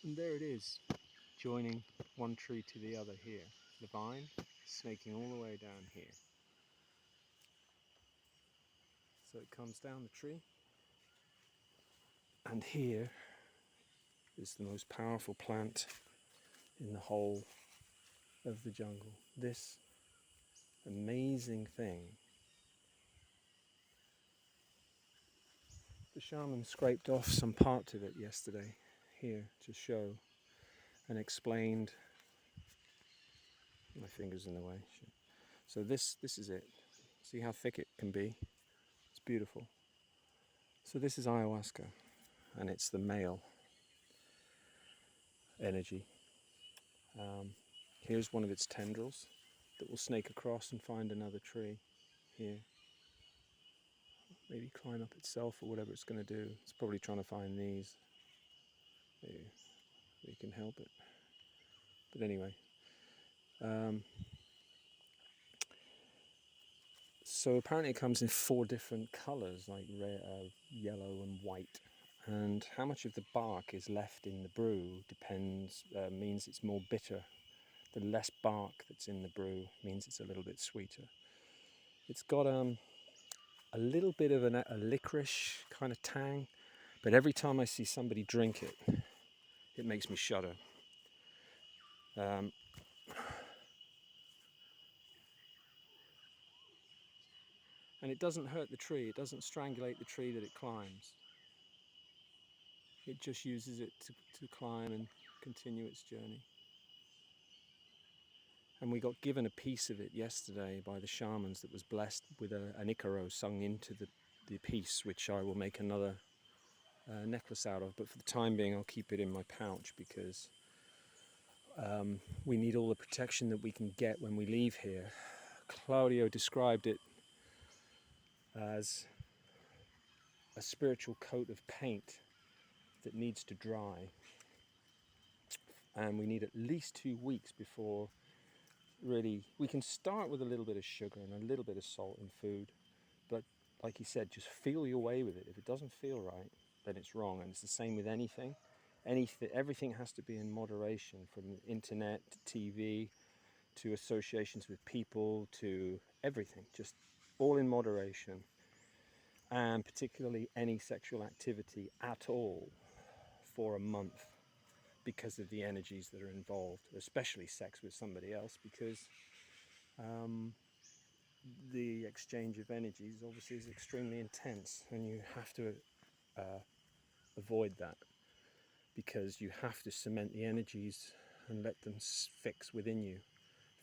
And there it is, joining one tree to the other here. The vine snaking all the way down here. So it comes down the tree. And here is the most powerful plant in the whole of the jungle. This amazing thing. The shaman scraped off some part of it yesterday here to show and explained. My finger's in the way. So this is it. See how thick it can be? It's beautiful. So this is ayahuasca, and it's the male energy. Here's one of its tendrils that will snake across and find another tree here. Maybe climb up itself or whatever it's going to do. It's probably trying to find these. Maybe we can help it. But anyway. So apparently it comes in 4 different colours, like red, yellow and white. And how much of the bark is left in the brew means it's more bitter. The less bark that's in the brew means it's a little bit sweeter. It's got a little bit of a licorice kind of tang, but every time I see somebody drink it, it makes me shudder. And it doesn't hurt the tree, it doesn't strangulate the tree that it climbs. It just uses it to climb and continue its journey. And we got given a piece of it yesterday by the shamans that was blessed with an Icaro sung into the piece, which I will make another necklace out of. But for the time being, I'll keep it in my pouch because we need all the protection that we can get when we leave here. Claudio described it as a spiritual coat of paint that needs to dry. And we need at least 2 weeks before really, we can start with a little bit of sugar and a little bit of salt in food, but like he said, just feel your way with it. If it doesn't feel right, then it's wrong. And it's the same with anything. Everything has to be in moderation, from internet to TV to associations with people to everything, just all in moderation. And particularly any sexual activity at all for a month, because of the energies that are involved, especially sex with somebody else, because the exchange of energies obviously is extremely intense, and you have to avoid that, because you have to cement the energies and let them fix within you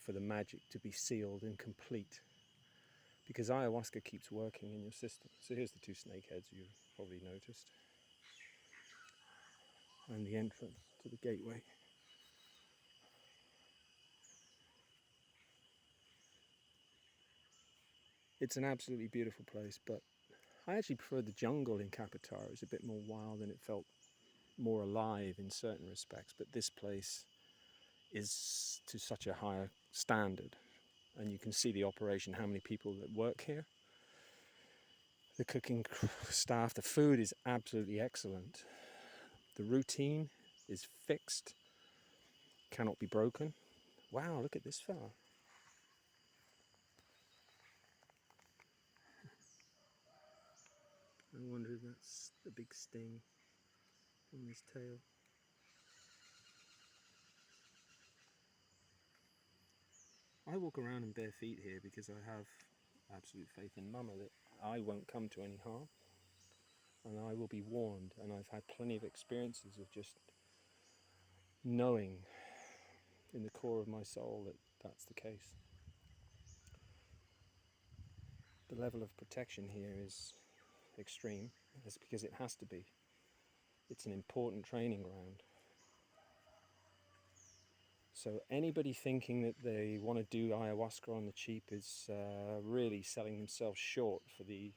for the magic to be sealed and complete, because ayahuasca keeps working in your system. So here's the 2 snakeheads you've probably noticed, and the entrance to the gateway. It's an absolutely beautiful place, but I actually prefer the jungle in Capitar. It was a bit more wild and it felt more alive in certain respects, but this place is to such a higher standard, and you can see the operation, how many people that work here, the cooking staff, the food is absolutely excellent, the routine is fixed, cannot be broken. Wow, look at this fella. I wonder if that's the big sting on his tail. I walk around in bare feet here because I have absolute faith in Mama that I won't come to any harm, and I will be warned, and I've had plenty of experiences of just knowing in the core of my soul that that's the case. The level of protection here is extreme. It's because it has to be. It's an important training ground. So anybody thinking that they want to do ayahuasca on the cheap is really selling themselves short for the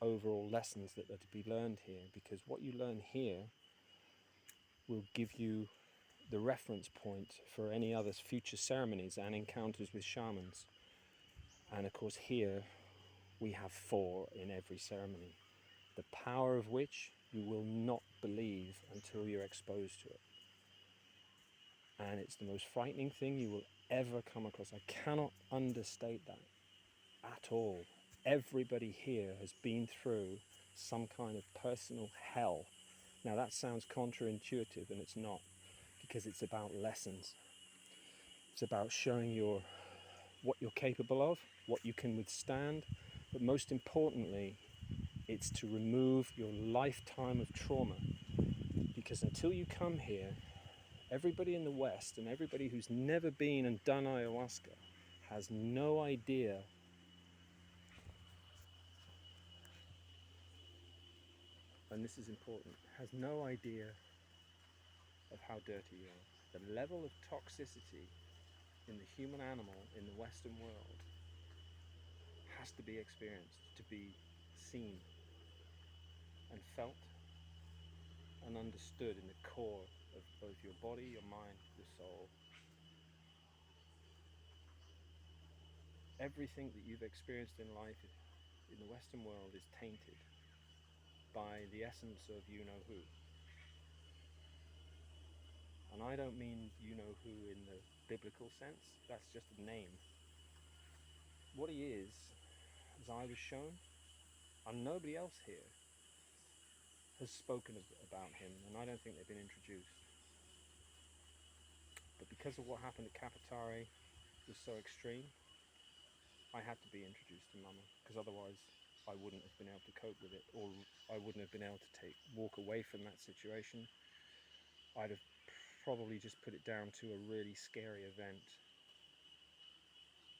overall lessons that are to be learned here, because what you learn here will give you the reference point for any other future ceremonies and encounters with shamans. And of course here we have 4 in every ceremony, the power of which you will not believe until you're exposed to it. And it's the most frightening thing you will ever come across. I cannot understate that at all. Everybody here has been through some kind of personal hell. Now that sounds counterintuitive, and it's not, because it's about lessons. It's about showing what you're capable of, what you can withstand, but most importantly, it's to remove your lifetime of trauma. Because until you come here, everybody in the West and everybody who's never been and done ayahuasca has no idea and this is important, has no idea of how dirty you are. The level of toxicity in the human animal in the Western world has to be experienced, to be seen and felt and understood in the core of both your body, your mind, your soul. Everything that you've experienced in life in the Western world is tainted by the essence of you-know-who. And I don't mean you-know-who in the biblical sense, that's just a name. What he is, as I was shown, and nobody else here has spoken about him, and I don't think they've been introduced. But because of what happened at Kapatari was so extreme, I had to be introduced to Mama, because otherwise I wouldn't have been able to cope with it, or I wouldn't have been able to walk away from that situation. I'd have probably just put it down to a really scary event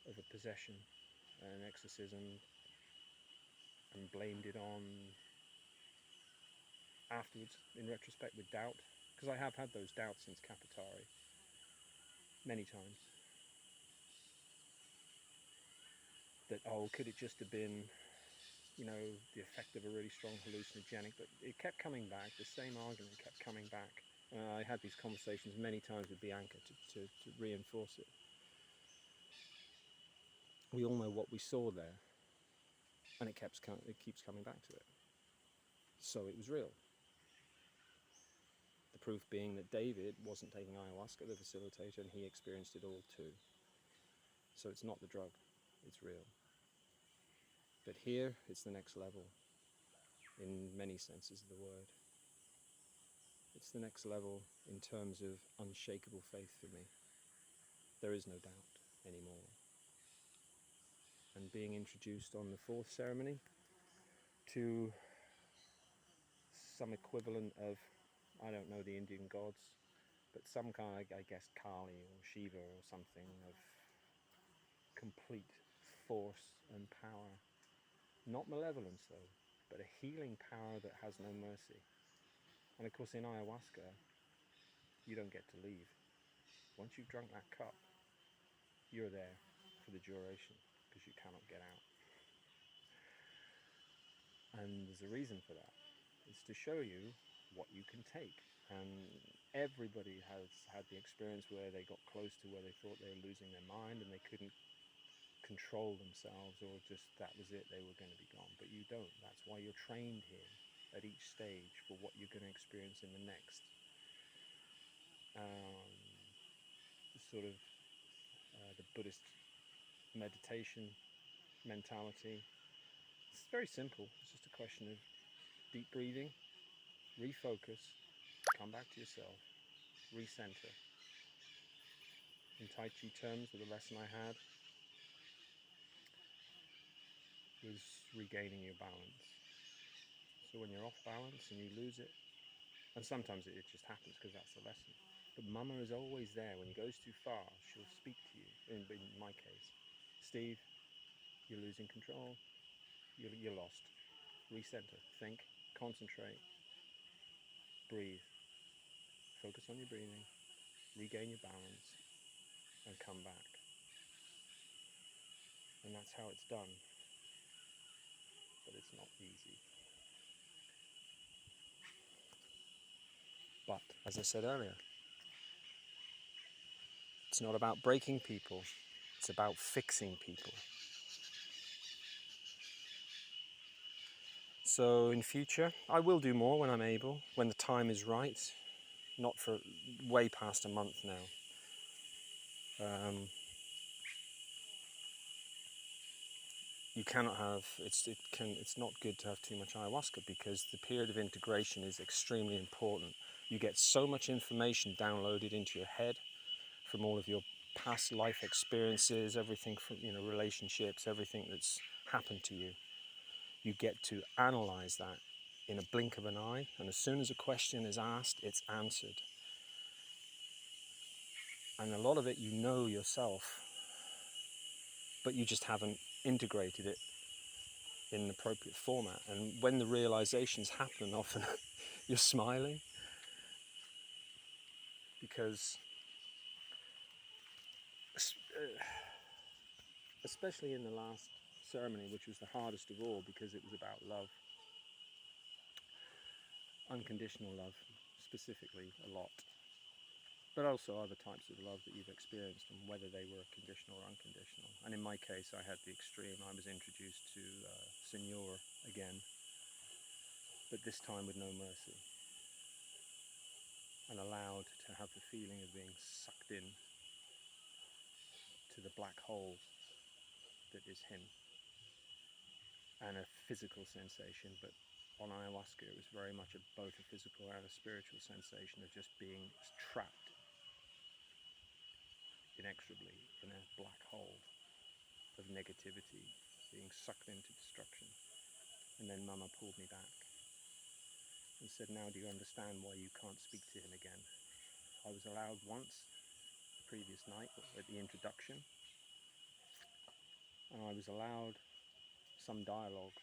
of a possession, an exorcism, and blamed it on afterwards, in retrospect, with doubt, because I have had those doubts since Kapatari many times. That, oh, could it just have been, the effect of a really strong hallucinogenic? But it kept coming back, the same argument kept coming back. I had these conversations many times with Bianca to reinforce it. We all know what we saw there, and it keeps coming back to it. So it was real. The proof being that David wasn't taking ayahuasca, the facilitator, and he experienced it all too. So it's not the drug, it's real. But here, it's the next level, in many senses of the word. It's the next level in terms of unshakable faith for me. There is no doubt anymore. And being introduced on the fourth ceremony to some equivalent of, I don't know the Indian gods, but some kind of, I guess, Kali or Shiva or something of complete force and power. Not malevolence though, but a healing power that has no mercy. And of course in ayahuasca, you don't get to leave. Once you've drunk that cup, you're there for the duration, because you cannot get out. And there's a reason for that. It's to show you what you can take. And everybody has had the experience where they got close to where they thought they were losing their mind and they couldn't control themselves, or just that was it, they were going to be gone. But you don't. That's why you're trained here at each stage for what you're going to experience in the next. The Buddhist meditation mentality. It's very simple. It's just a question of deep breathing, refocus, come back to yourself, recenter. In Tai Chi terms, the lesson I had was regaining your balance. So when you're off balance and you lose it, and sometimes it just happens because that's the lesson. But Mama is always there. When it goes too far, she'll speak to you. In my case, Steve, you're losing control. You're lost. Recenter. Think. Concentrate. Breathe. Focus on your breathing. Regain your balance. And come back. And that's how it's done. But it's not easy. But, as I said earlier, it's not about breaking people. It's about fixing people. So in future, I will do more when I'm able, when the time is right. Not for way past a month now. You cannot have, it's not good to have too much ayahuasca because the period of integration is extremely important. You get so much information downloaded into your head from all of your past life experiences, everything from, relationships, everything that's happened to you. You get to analyze that in a blink of an eye, and as soon as a question is asked, it's answered. And a lot of it you know yourself, but you just haven't integrated it in an appropriate format. And when the realizations happen, often you're smiling because especially in the last ceremony, which was the hardest of all because it was about love, unconditional love specifically a lot, but also other types of love that you've experienced and whether they were conditional or unconditional. And in my case, I had the extreme. I was introduced to Senor again, but this time with no mercy, and allowed to have the feeling of being sucked in to the black hole that is him, and a physical sensation. But on ayahuasca it was very much both a physical and a spiritual sensation of just being trapped inexorably in a black hole of negativity, being sucked into destruction. And then Mama pulled me back and said, now do you understand why you can't speak to him again? I was allowed once the previous night at the introduction, and I was allowed some dialogue,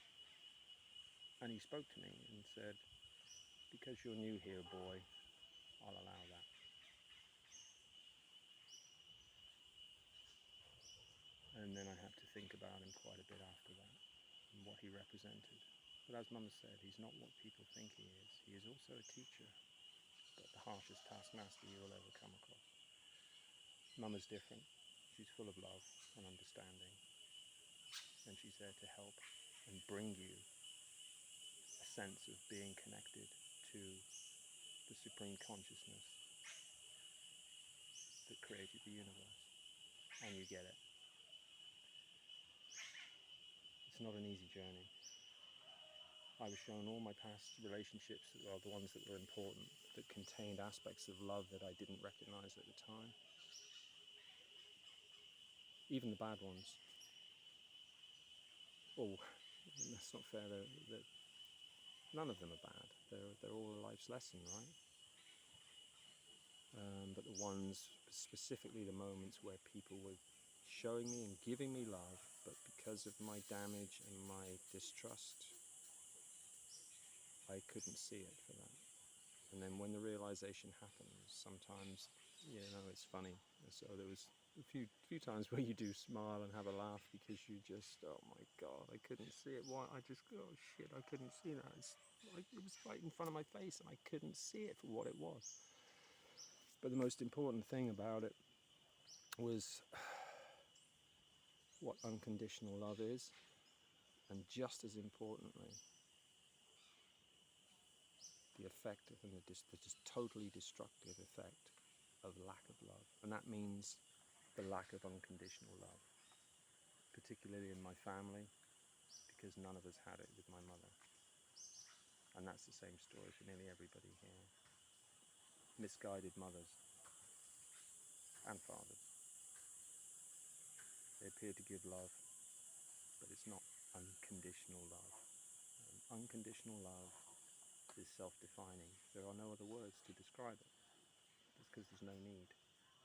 and he spoke to me and said, because you're new here, boy, I'll allow that. And then I had to think about him quite a bit after that and what he represented. But as Mama said, he's not what people think he is. He is also a teacher, but the harshest taskmaster you will ever come across. Mama's different. She's full of love and understanding, and she's there to help and bring you a sense of being connected to the supreme consciousness that created the universe, and you get it. It's not an easy journey. I was shown all my past relationships, well, the ones that were important, that contained aspects of love that I didn't recognize at the time. Even the bad ones. Oh, that's not fair. None of them are bad. They're all a life's lesson, right? But the ones, specifically the moments where people were showing me and giving me love, but because of my damage and my distrust, I couldn't see it for that. And then when the realization happens, sometimes, it's funny. So there was a few times where you do smile and have a laugh because you just, oh my God, I couldn't see it. Why? I just, oh shit, I couldn't see that. It was right in front of my face and I couldn't see it for what it was. But the most important thing about it was what unconditional love is, and just as importantly, the effect and the just totally destructive effect of lack of love. And that means the lack of unconditional love, particularly in my family, because none of us had it with my mother. And that's the same story for nearly everybody here. Misguided mothers and fathers. They appear to give love, but it's not unconditional love. And unconditional love is self-defining. There are no other words to describe it. It's because there's no need.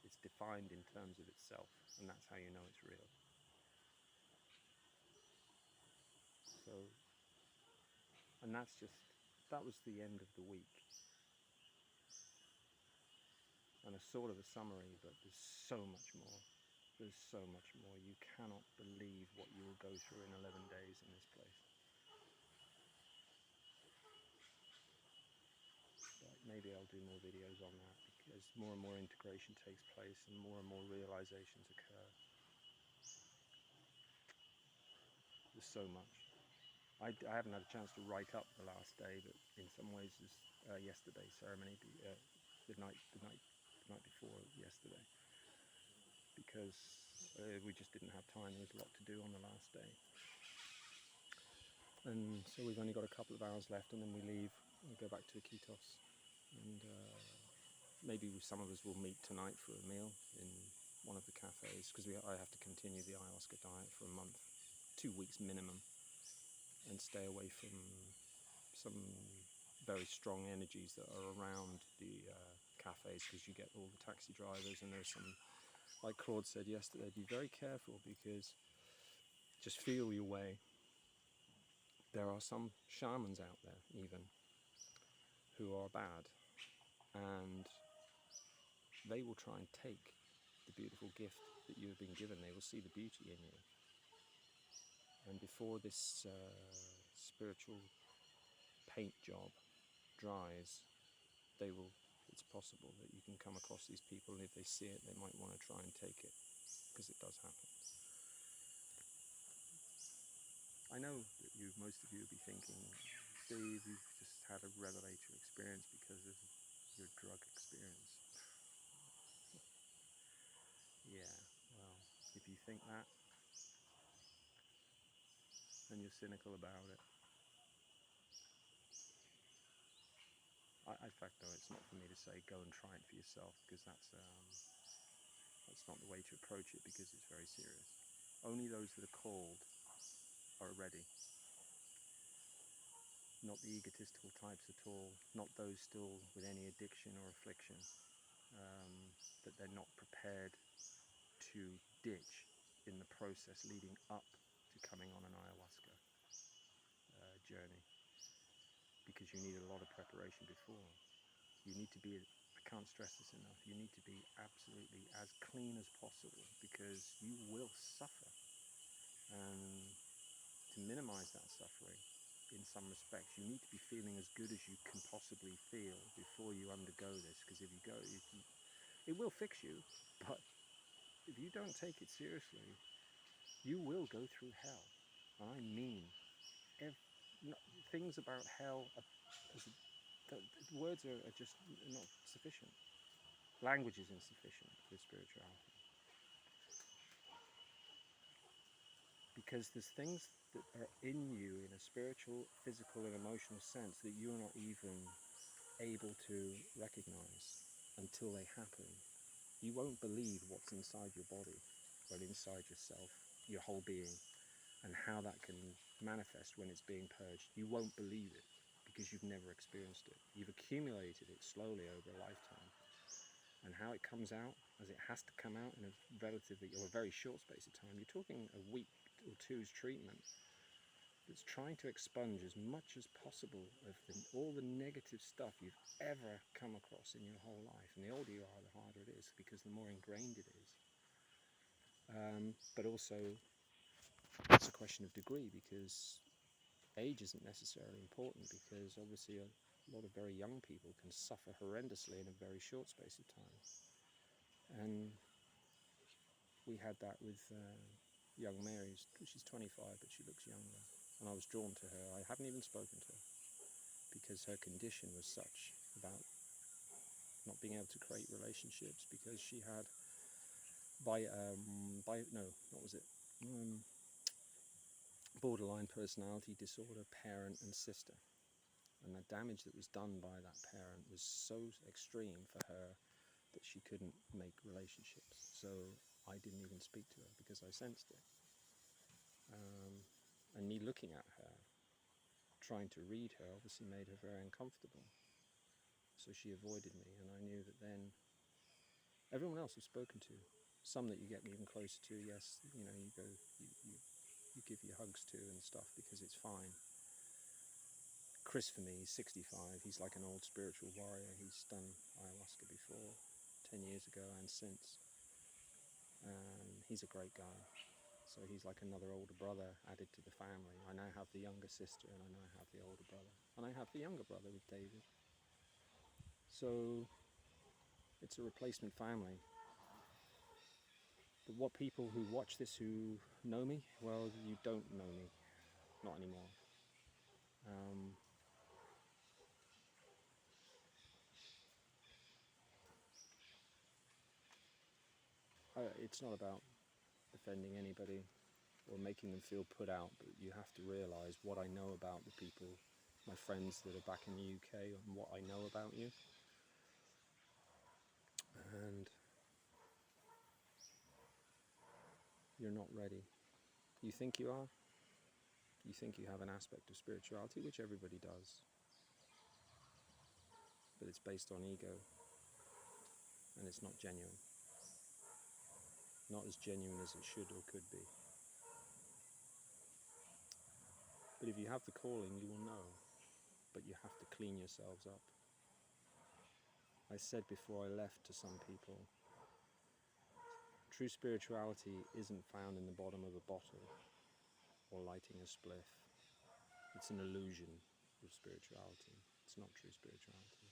It's defined in terms of itself, and that's how you know it's real. So, and that was the end of the week. And a sort of a summary, but there's so much more. There's so much more. You cannot believe what you will go through in 11 days in this place. But maybe I'll do more videos on that because more and more integration takes place and more realizations occur. There's so much. I haven't had a chance to write up the last day, but in some ways, yesterday's ceremony, the night before yesterday, because we just didn't have time. There was a lot to do on the last day. And so we've only got a couple of hours left, and then we leave. We go back to Iquitos, and maybe some of us will meet tonight for a meal in one of the cafes, because I have to continue the ayahuasca diet for a month, 2 weeks minimum, and stay away from some very strong energies that are around the cafes, because you get all the taxi drivers, and there's some, like Claude said yesterday, be very careful, because just feel your way. There are some shamans out there even who are bad, and they will try and take the beautiful gift that you have been given. They will see the beauty in you, and before this spiritual paint job dries, it's possible that you can come across these people, and if they see it, they might want to try and take it, because it does happen. I know that most of you will be thinking, Steve, you've just had a revelatory experience because of your drug experience. Yeah, well, if you think that, then you're cynical about it. In fact, no, it's not for me to say go and try it for yourself, because that's not the way to approach it, because it's very serious. Only those that are called are ready. Not the egotistical types at all, not those still with any addiction or affliction that they're not prepared to ditch in the process leading up to coming on an ayahuasca journey, because you need a lot of preparation before. You need to be, I can't stress this enough, you need to be absolutely as clean as possible, because you will suffer, and to minimize that suffering in some respects, you need to be feeling as good as you can possibly feel before you undergo this, because if you go, it will fix you, but if you don't take it seriously, you will go through hell. And I mean, things about hell, words are just not sufficient. Language is insufficient with spirituality. Because there's things that are in you in a spiritual, physical, and emotional sense that you're not even able to recognize until they happen. You won't believe what's inside your body, or inside yourself, your whole being, and how that can manifest when it's being purged. You won't believe it, because you've never experienced it. You've accumulated it slowly over a lifetime. And how it comes out, as it has to come out in a relatively, or a very short space of time. You're talking a week or two's treatment that's trying to expunge as much as possible of all the negative stuff you've ever come across in your whole life. And the older you are, the harder it is, because the more ingrained it is. But also, it's a question of degree, because age isn't necessarily important, because obviously a lot of very young people can suffer horrendously in a very short space of time. And we had that with young Mary. She's 25, but she looks younger. And I was drawn to her. I haven't even spoken to her, because her condition was such about not being able to create relationships, because she had borderline personality disorder, parent and sister. And the damage that was done by that parent was so extreme for her that she couldn't make relationships. So I didn't even speak to her, because I sensed it. And me looking at her, trying to read her, obviously made her very uncomfortable. So she avoided me, and I knew that then everyone else I've spoken to, some that you get even closer to, yes, you know, you give your hugs to and stuff, because it's fine. Chris, for me, he's 65. He's like an old spiritual warrior. He's done ayahuasca before, 10 years ago and since. He's a great guy. So he's like another older brother added to the family. I now have the younger sister, and I now have the older brother. And I have the younger brother with David. So it's a replacement family. But what people who watch this who know me, well, you don't know me. Not anymore. It's not about offending anybody or making them feel put out, but you have to realise what I know about the people, my friends that are back in the UK, and what I know about you. And you're not ready. You think you are. You think you have an aspect of spirituality, which everybody does. But it's based on ego. And it's not genuine. Not as genuine as it should or could be. But if you have the calling, you will know. But you have to clean yourselves up. I said before I left to some people, true spirituality isn't found in the bottom of a bottle or lighting a spliff. It's an illusion of spirituality. It's not true spirituality.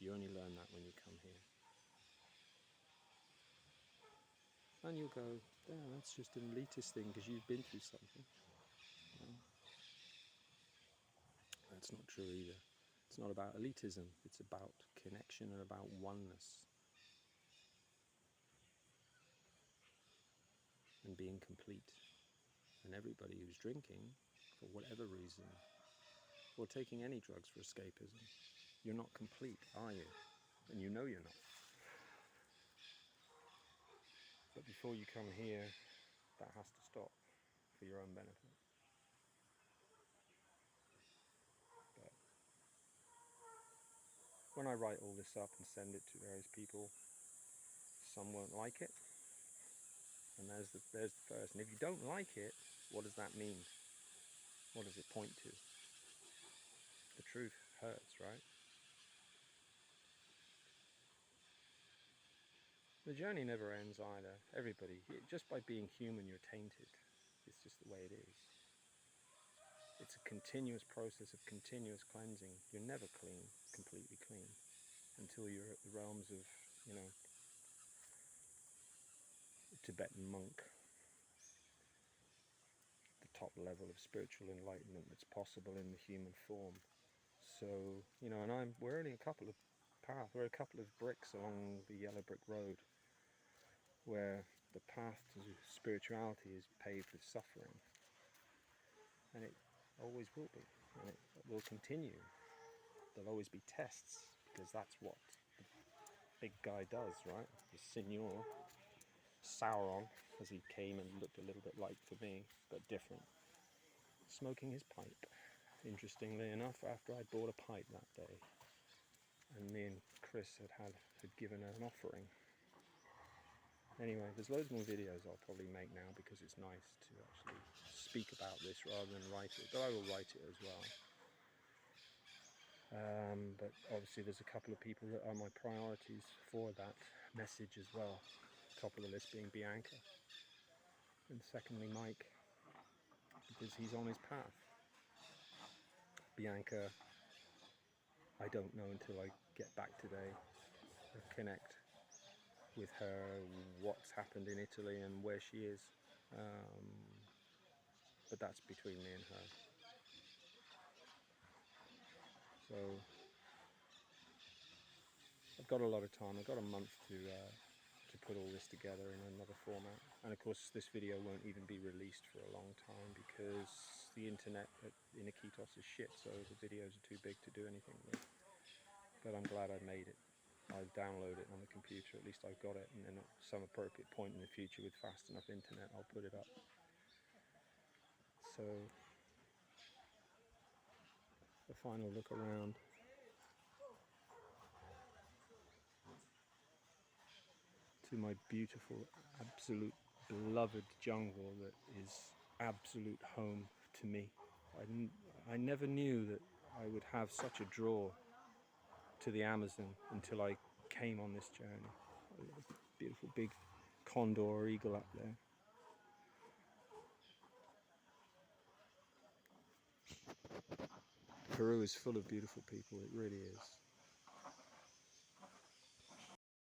You only learn that when you come here. And you'll go, yeah, that's just an elitist thing because you've been through something. Well, that's not true either. It's not about elitism. It's about connection and about oneness. And being complete. And everybody who's drinking, for whatever reason, or taking any drugs for escapism, you're not complete, are you? And you know you're not. But before you come here, that has to stop for your own benefit. But when I write all this up and send it to various people, some won't like it. And there's the first. And if you don't like it, what does that mean? What does it point to? The truth hurts, right? The journey never ends either. Everybody, just by being human, you're tainted. It's just the way it is. It's a continuous process of continuous cleansing. You're never clean, completely clean, until you're at the realms of, a Tibetan monk, the top level of spiritual enlightenment that's possible in the human form. So, and we're only a couple of bricks along the yellow brick road, where the path to spirituality is paved with suffering. And it always will be, and it will continue. There'll always be tests, because that's what the big guy does, right? The Signor, Sauron, as he came and looked a little bit like to me, but different, smoking his pipe. Interestingly enough, after I bought a pipe that day, and me and Chris had given an offering. Anyway, there's loads more videos I'll probably make now, because it's nice to actually speak about this rather than write it, but I will write it as well. But obviously there's a couple of people that are my priorities for that message as well. Top of the list being Bianca, and secondly Mike, because he's on his path. Bianca, I don't know until I get back today and connect with her, what's happened in Italy and where she is. But that's between me and her. So I've got a lot of time. I've got a month to put all this together in another format. And of course this video won't even be released for a long time, because the internet in Iquitos is shit, so the videos are too big to do anything with. But I'm glad I made it. I'll download it on the computer, at least I've got it, and then at some appropriate point in the future with fast enough internet I'll put it up. So a final look around. To my beautiful, absolute beloved jungle that is absolute home to me. I never knew that I would have such a draw to the Amazon until I came on this journey. A beautiful big condor or eagle up there. Peru is full of beautiful people, it really is.